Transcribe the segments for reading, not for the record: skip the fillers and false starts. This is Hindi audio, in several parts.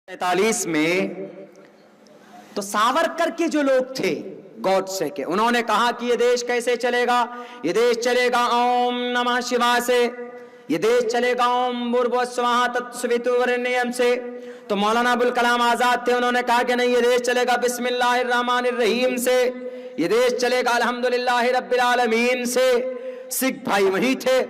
47 में तो सावरकर के जो लोग थे गॉडसे के, उन्होंने कहा कि ये देश कैसे चलेगा, ये देश चलेगा ओम नमः शिवाय से, ये देश चलेगा ओम भूर्भुवस्सुवः तत्सवितुर्वरेण्यम से। तो मौलाना अबुल कलाम आजाद थे, उन्होंने कहा कि नहीं, ये देश चलेगा बिस्मिल्लाहिर्रहमानिर्रहीम से, ये देश चलेगा अल्हम्दुलिल्लाहि रब्बिल आलमीन से। सिख भाई वही थे,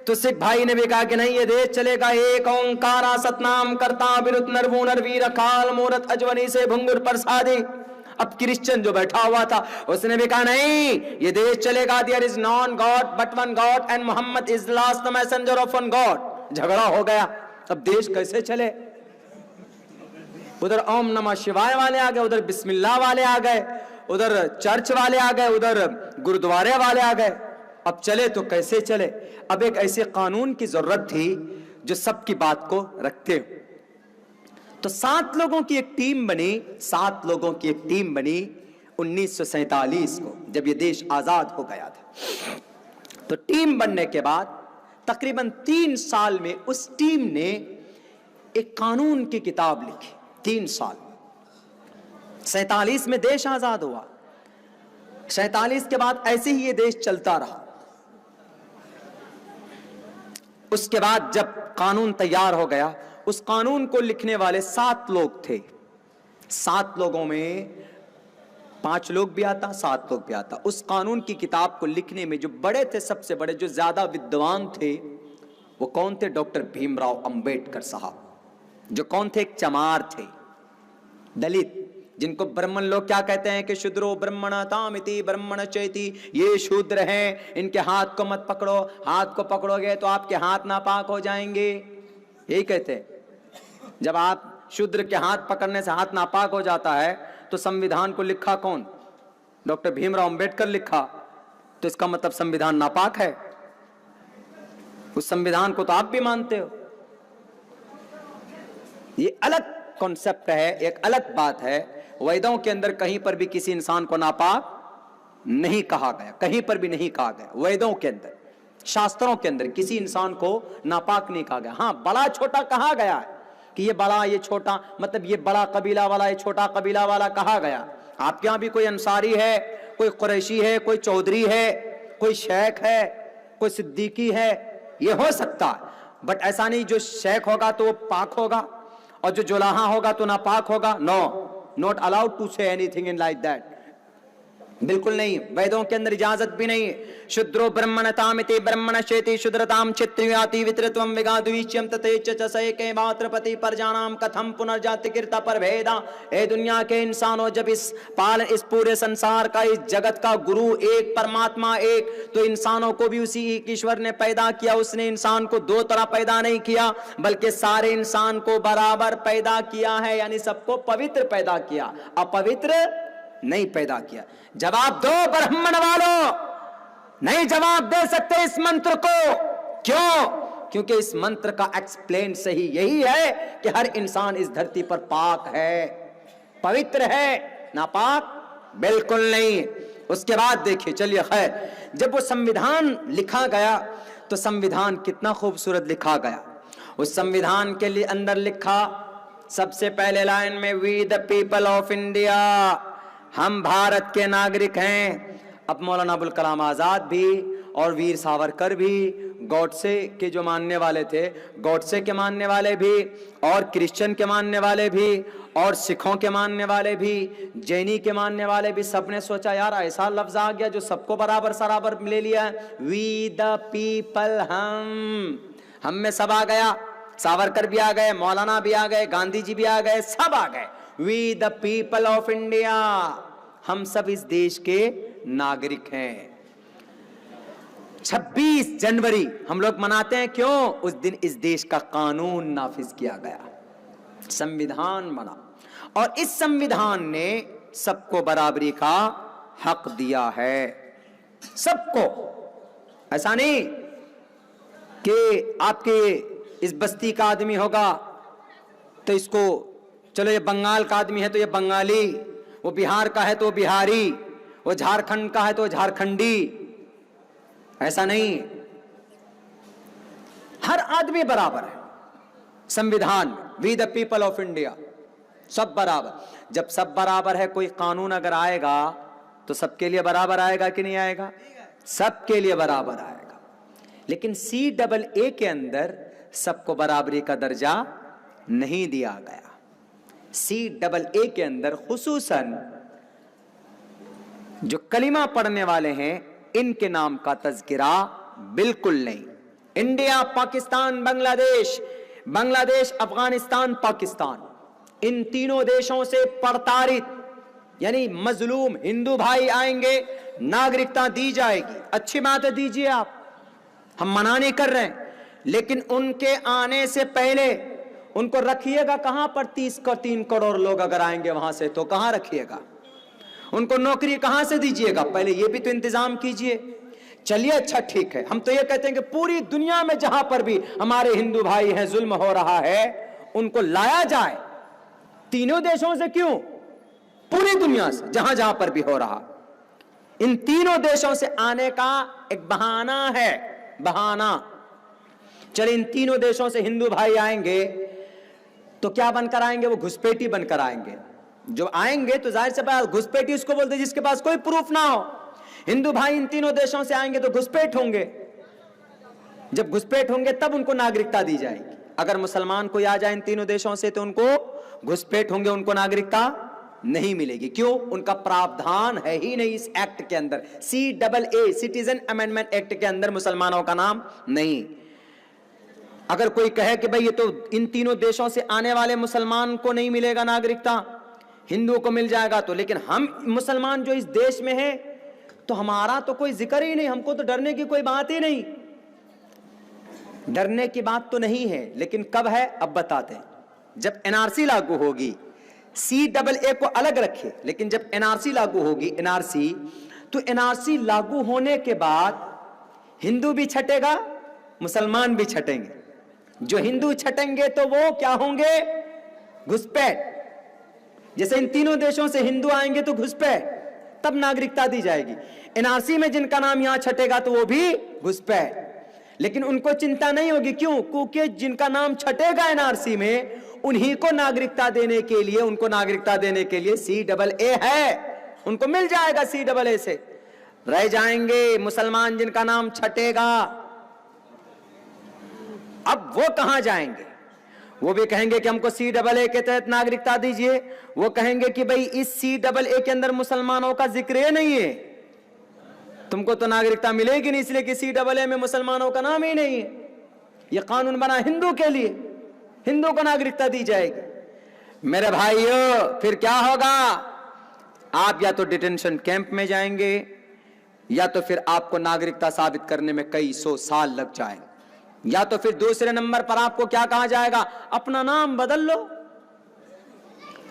तो सिख भाई ने भी कहा कि नहीं, ये देश चलेगा एक ओंकार सतनाम करता बिरुत नरवू नरवीर अकाल मूरत अजवनी से भुंगुर प्रसादी। अब क्रिश्चियन जो बैठा हुआ था उसने भी कहा नहीं, ये देश चलेगा there is non god but one god and Mohammad is last the messenger of one god. झगड़ा हो गया, अब देश कैसे चले? उधर ओम नमः शिवाय वाले आ गए, उधर बिस्मिल्लाह वाले आ गए, उधर चर्च वाले आ गए, उधर गुरुद्वारे वाले आ गए। अब चले तो कैसे चले? अब एक ऐसे कानून की जरूरत थी जो सबकी बात को रखते हो। तो 7 लोगों की एक टीम बनी, 7 लोगों की एक टीम बनी 1947 को, जब ये देश आजाद हो गया था। तो टीम बनने के बाद तकरीबन 3 साल में उस टीम ने एक कानून की किताब लिखी। 3 साल, 47 में देश आजाद हुआ, 47 के बाद ऐसे ही ये देश चलता रहा। उसके बाद जब कानून तैयार हो गया, उस कानून को लिखने वाले 7 लोग थे। 7 लोगों में 5 लोग भी आता, 7 लोग भी आता। उस कानून की किताब को लिखने में जो बड़े थे, सबसे बड़े, जो ज्यादा विद्वान थे, वो कौन थे? डॉक्टर भीमराव अंबेडकर साहब। जो कौन थे? एक चमार थे, दलित, जिनको ब्राह्मण लोग क्या कहते हैं कि शूद्रो ब्राह्मणतामिति ब्राह्मण चेति, ये शूद्र हैं, इनके हाथ को मत पकड़ो, हाथ को पकड़ोगे तो आपके हाथ नापाक हो जाएंगे, यही कहते हैं। जब आप शूद्र के हाथ पकड़ने से हाथ नापाक हो जाता है तो संविधान को लिखा कौन? डॉक्टर भीमराव अंबेडकर लिखा, तो इसका मतलब संविधान नापाक है। उस संविधान को तो आप भी मानते हो। ये अलग कॉन्सेप्ट है, एक अलग बात है। वेदों के अंदर कहीं पर भी किसी इंसान को नापाक नहीं कहा गया, कहीं पर भी नहीं कहा गया। वेदों के अंदर, शास्त्रों के अंदर किसी इंसान को नापाक नहीं कहा गया। हाँ, बड़ा छोटा कहा गया है कि ये बड़ा ये छोटा, मतलब ये बड़ा कबीला वाला ये छोटा कबीला वाला कहा गया। आपके यहां भी कोई अंसारी है, कोई कुरैशी है, कोई चौधरी है, कोई शेख है, कोई सिद्दीकी है, ये हो सकता है। बट ऐसा नहीं जो शेख होगा तो वो पाक होगा और जो जुलाहा होगा तो नापाक होगा। No, not allowed to say anything in like that. बिल्कुल नहीं, वेदों के अंदर इजाजत भी नहीं है। शूद्रो ब्राह्मणतामिति ब्राह्मणश्चेति शूद्रताम चित्रियाति वितरत्वम विगाद्विच्यम तथेच च सएके मात्रपति परजानाम कथम पुनर्जाति कीर्ता परभेदा। ए दुनिया के इंसानों, जब इस पूरे संसार का, इस जगत का गुरु एक, परमात्मा एक, तो इंसानों को भी उसी एक ईश्वर ने पैदा किया। उसने इंसान को 2 तरह पैदा नहीं किया, बल्कि सारे इंसान को बराबर पैदा किया है, यानी सबको पवित्र पैदा किया, अपवित्र नहीं पैदा किया। जवाब दो ब्राह्मण वालों, नहीं जवाब दे सकते इस मंत्र को। क्यों? क्योंकि इस मंत्र का एक्सप्लेन सही यही है कि हर इंसान इस धरती पर पाक है, पवित्र है, नापाक बिल्कुल नहीं। उसके बाद देखिए, चलिए खैर, जब वो संविधान लिखा गया तो संविधान कितना खूबसूरत लिखा गया। उस संविधान के लिए अंदर लिखा सबसे पहले लाइन में, we the people of India, हम भारत के नागरिक हैं। अब मौलाना अबुल कलाम आजाद भी और वीर सावरकर भी, गॉडसे के जो मानने वाले थे, गॉडसे के मानने वाले भी, और क्रिश्चियन के मानने वाले भी, और सिखों के मानने वाले भी, जैनी के मानने वाले भी, सबने सोचा यार ऐसा लफ्ज आ गया जो सबको बराबर सराबर ले लिया। वी द पीपल, हम में सब आ गया। सावरकर भी आ गए, मौलाना भी आ गए, गांधी जी भी आ गए, सब आ गए। We the people of India, हम सब इस देश के नागरिक हैं। 26 जनवरी हम लोग मनाते हैं, क्यों? उस दिन इस देश का कानून नाफिज किया गया, संविधान बना, और इस संविधान ने सबको बराबरी का हक दिया है, सबको। ऐसा नहीं कि आपके इस बस्ती का आदमी होगा तो इसको, चलो ये बंगाल का आदमी है तो ये बंगाली, वो बिहार का है तो बिहारी, वो झारखंड का है तो झारखंडी, ऐसा नहीं। हर आदमी बराबर है। संविधान में we the people of India, सब बराबर। जब सब बराबर है, कोई कानून अगर आएगा तो सबके लिए बराबर आएगा कि नहीं आएगा? सबके लिए बराबर आएगा। लेकिन CAA के अंदर सबको बराबरी का दर्जा नहीं दिया गया। CAA के अंदर खुसूसन जो कलिमा पढ़ने वाले हैं, इनके नाम का तज़किरा बिल्कुल नहीं। इंडिया, पाकिस्तान, बांग्लादेश, बांग्लादेश, अफगानिस्तान, पाकिस्तान, इन तीनों देशों से प्रताड़ित यानी मजलूम हिंदू भाई आएंगे, नागरिकता दी जाएगी। अच्छी बात है, दीजिए आप, हम मना नहीं कर रहे हैं, लेकिन उनके आने से पहले उनको रखिएगा कहां पर? 3 करोड़ लोग अगर आएंगे वहां से तो कहां रखिएगा? उनको नौकरी कहां से दीजिएगा? पहले ये भी तो इंतजाम कीजिए। चलिए, अच्छा ठीक है, हम तो ये कहते हैं कि पूरी दुनिया में जहां पर भी हमारे हिंदू भाई हैं, जुल्म हो रहा है, उनको लाया जाए। तीनों देशों से क्यों? पूरी दुनिया से, जहां जहां पर भी हो रहा। इन तीनों देशों से आने का एक बहाना है, बहाना। चलिए, इन तीनों देशों से हिंदू भाई आएंगे तो क्या बनकर आएंगे? वो घुसपैठी बनकर आएंगे। जो आएंगे तो जाहिर सी बात, घुसपैठी उसको बोलते जिसके पास कोई प्रूफ ना हो। हिंदू भाई इन तीनों देशों से आएंगे तो घुसपैठ होंगे। जब घुसपैठ होंगे तब उनको नागरिकता दी जाएगी। अगर मुसलमान कोई आ जाए इन तीनों देशों से तो उनको घुसपैठ होंगे, उनको नागरिकता नहीं मिलेगी। क्यों? उनका प्रावधान है ही नहीं इस एक्ट के अंदर। CAA, सिटीजन अमेंडमेंट एक्ट के अंदर मुसलमानों का नाम नहीं। अगर कोई कहे कि भाई ये तो इन तीनों देशों से आने वाले मुसलमान को नहीं मिलेगा नागरिकता, हिंदुओं को मिल जाएगा, तो लेकिन हम मुसलमान जो इस देश में हैं तो हमारा तो कोई जिक्र ही नहीं, हमको तो डरने की कोई बात ही नहीं। डरने की बात तो नहीं है, लेकिन कब है अब बताते हैं। जब NRC लागू होगी, CAA को अलग रखे, लेकिन जब NRC लागू होगी, NRC, तो NRC लागू होने के बाद हिंदू भी छटेगा, मुसलमान भी छटेंगे। जो हिंदू छटेंगे तो वो क्या होंगे? घुसपैठ। जैसे इन तीनों देशों से हिंदू आएंगे तो घुसपैठ, तब नागरिकता दी जाएगी। NRC में जिनका नाम यहां छटेगा तो वो भी घुसपैठ। लेकिन उनको चिंता नहीं होगी। क्यों? क्योंकि जिनका नाम छटेगा NRC में, उन्हीं को नागरिकता देने के लिए, उनको नागरिकता देने के लिए CAA है, उनको मिल जाएगा CAA से। रह जाएंगे मुसलमान जिनका नाम छटेगा। अब वो कहां जाएंगे? वो भी कहेंगे कि हमको CAA के तहत नागरिकता दीजिए। वो कहेंगे कि भाई इस CAA के अंदर मुसलमानों का जिक्र नहीं है, तुमको तो नागरिकता मिलेगी नहीं, इसलिए कि CAA में मुसलमानों का नाम ही नहीं है। ये कानून बना हिंदू के लिए, हिंदू को नागरिकता दी जाएगी। मेरे भाइयों, फिर क्या होगा? आप या तो डिटेंशन कैंप में जाएंगे, या तो फिर आपको नागरिकता साबित करने में कई 100 साल लग जाएंगे, या तो फिर दूसरे नंबर पर आपको क्या कहा जाएगा? अपना नाम बदल लो,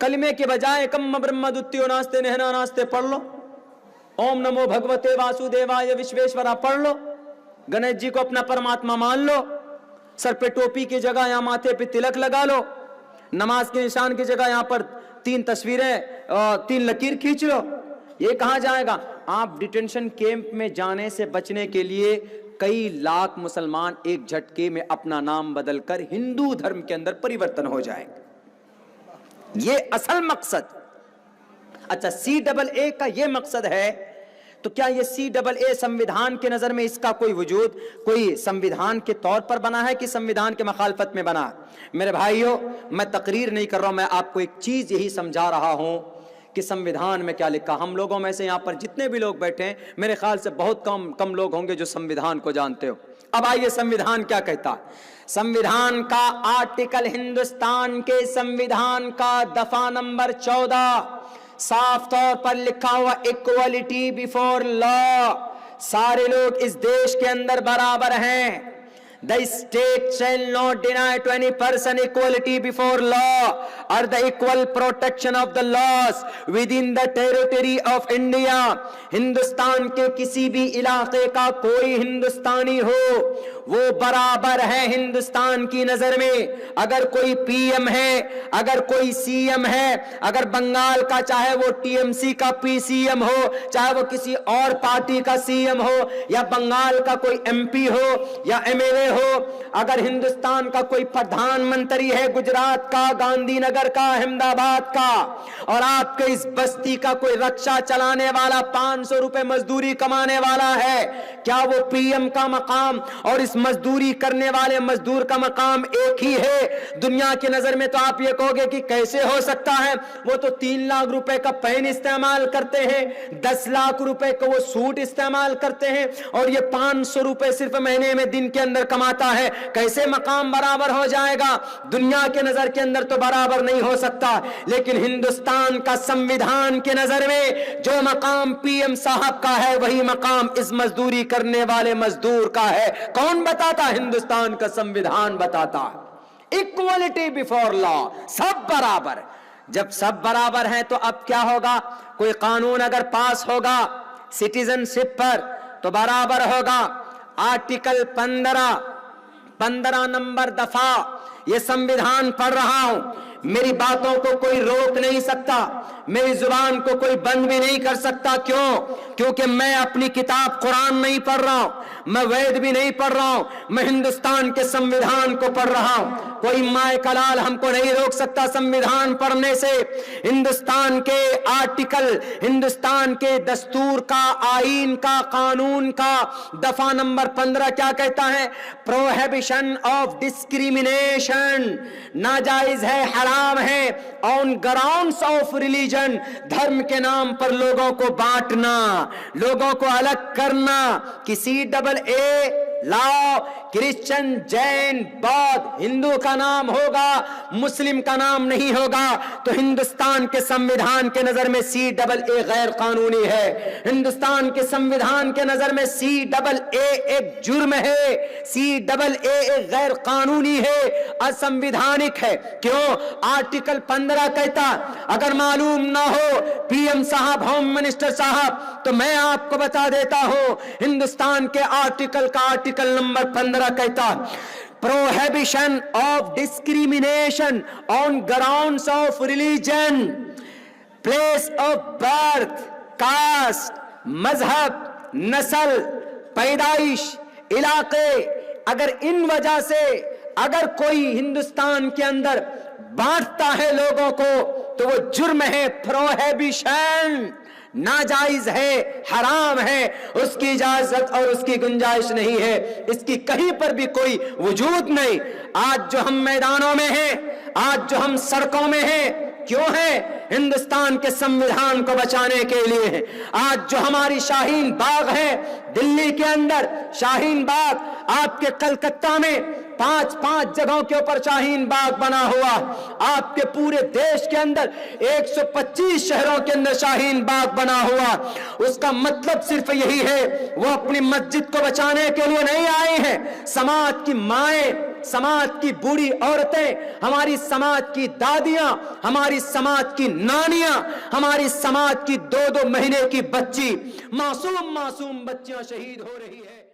कलमे के बजाय कम ब्रह्म द्वितीयो नास्ते नहना नास्ते पढ़ लो, ओम नमो भगवते वासुदेवाय विश्वेश्वरा पढ़ लो, गणेश जी को अपना परमात्मा मान लो, सर पे टोपी की जगह यहां माथे पे तिलक लगा लो, नमाज के निशान की जगह यहां पर 3 तस्वीरें और 3 लकीर खींच लो। ये कहां जाएगा? आप डिटेंशन कैंप में जाने से बचने के लिए कई लाख मुसलमान एक झटके में अपना नाम बदलकर हिंदू धर्म के अंदर परिवर्तन हो जाएंगे। ये असल मकसद। अच्छा, CAA का ये मकसद है, तो क्या ये CAA संविधान के नजर में इसका कोई वजूद, कोई संविधान के तौर पर बना है कि संविधान के मुखालफत में बना? मेरे भाइयों, मैं तकरीर नहीं कर रहा हूं, मैं आपको एक चीज यही समझा रहा हूं कि संविधान में क्या लिखा। हम लोगों में से यहां पर जितने भी लोग बैठे हैं, मेरे ख्याल से बहुत कम लोग होंगे जो संविधान को जानते हो। अब आइए, संविधान क्या कहता है? संविधान का आर्टिकल, हिंदुस्तान के संविधान का दफा नंबर 14 साफ तौर पर लिखा हुआ इक्वलिटी बिफोर लॉ। सारे लोग इस देश के अंदर बराबर हैं। The state shall not deny to any person equality before law or the equal protection of the laws within the territory of India. Hindustan के किसी भी इलाके का कोई हिंदुस्तानी हो, वो बराबर है हिंदुस्तान की नजर में। अगर कोई PM है, अगर कोई CM है, अगर बंगाल का चाहे वो TMC का PCM हो, चाहे वो किसी और पार्टी का CM हो, या बंगाल का कोई MP हो या MLA हो, अगर हिंदुस्तान का कोई प्रधानमंत्री है गुजरात का, गांधीनगर का, अहमदाबाद का, और आपके इस बस्ती का कोई रक्षा चलाने वाला 500 रुपए मजदूरी कमाने वाला है, क्या वो पीएम का मकाम और इस मजदूरी करने वाले मजदूर का मकाम एक ही है? दुनिया की नजर में तो आप ये कहोगे कि कैसे हो सकता है, वो तो 3 लाख रुपए का पेन इस्तेमाल करते हैं, 10 लाख रुपए का वो सूट इस्तेमाल करते हैं, और ये 500 रुपए सिर्फ महीने में दिन के अंदर कमाता है। कैसे मकाम बराबर हो जाएगा? दुनिया के नजर के अंदर तो बराबर नहीं हो सकता, लेकिन हिंदुस्तान का संविधान के नजर में जो मकाम पीएम साहब का है, वही मकाम इस मजदूरी करने वाले मजदूर का है। कौन बताता? हिंदुस्तान का संविधान बताता है। इक्वलिटी बिफोर लॉ, सब बराबर। जब सब बराबर हैं तो अब क्या होगा? कोई कानून अगर पास होगा सिटीजनशिप पर तो बराबर होगा। आर्टिकल 15 नंबर दफा ये संविधान पढ़ रहा हूं, मेरी बातों को कोई रोक नहीं सकता, मेरी जुबान को कोई बंद भी नहीं कर सकता। क्यों? क्योंकि मैं अपनी किताब कुरान नहीं पढ़ रहा हूं, मैं वेद भी नहीं पढ़ रहा हूं, मैं हिंदुस्तान के संविधान को पढ़ रहा हूं। कोई माए कलाल हमको नहीं रोक सकता संविधान पढ़ने से। हिंदुस्तान के आर्टिकल, हिंदुस्तान के दस्तूर का, आईन का, कानून का दफा नंबर 15 क्या कहता है? प्रोहिबिशन ऑफ डिस्क्रिमिनेशन, नाजायज है, हराम है, ऑन ग्राउंड्स ऑफ रिलीजन, धर्म के नाम पर लोगों को बांटना, लोगों को अलग करना। किसी डबल ए लाओ, क्रिश्चियन, जैन, बौद्ध, हिंदू का नाम होगा, मुस्लिम का नाम नहीं होगा, तो हिंदुस्तान के संविधान के नजर में CAA गैर कानूनी है। हिंदुस्तान के संविधान के नजर में CAA एक जुर्म है, CAA एक गैर कानूनी है, असंविधानिक है। क्यों? आर्टिकल 15 कहता, अगर मालूम ना हो पीएम साहब, होम मिनिस्टर साहब, तो मैं आपको बता देता हूं, हिंदुस्तान के आर्टिकल का आर्टिकल नंबर 15 कहता, prohibition of discrimination on grounds of religion, place of birth, caste, मजहब, नस्ल, पैदाइश, इलाके, अगर इन वजह से अगर कोई हिंदुस्तान के अंदर बांटता है लोगों को तो वो जुर्म है, प्रोहिबिशन, नाजायज है, हराम है, उसकी इजाजत और उसकी गुंजाइश नहीं है, इसकी कहीं पर भी कोई वजूद नहीं। आज जो हम मैदानों में हैं, आज जो हम सड़कों में हैं, क्यों है? हिंदुस्तान के संविधान को बचाने के लिए है। आज जो हमारी शाहीन बाग है दिल्ली के अंदर, शाहीन बाग, आपके कलकत्ता में 5 जगहों के ऊपर शाहीन बाग बना हुआ, आपके पूरे देश के अंदर 125 शहरों के अंदर शाहीन बाग बना हुआ। उसका मतलब सिर्फ यही है, वो अपनी मस्जिद को बचाने के लिए नहीं आए हैं। समाज की माएं, समाज की बूढ़ी औरतें, हमारी समाज की दादियां, हमारी समाज की नानियां, हमारी समाज की 2-2 महीने की बच्ची, मासूम बच्चियां शहीद हो रही है।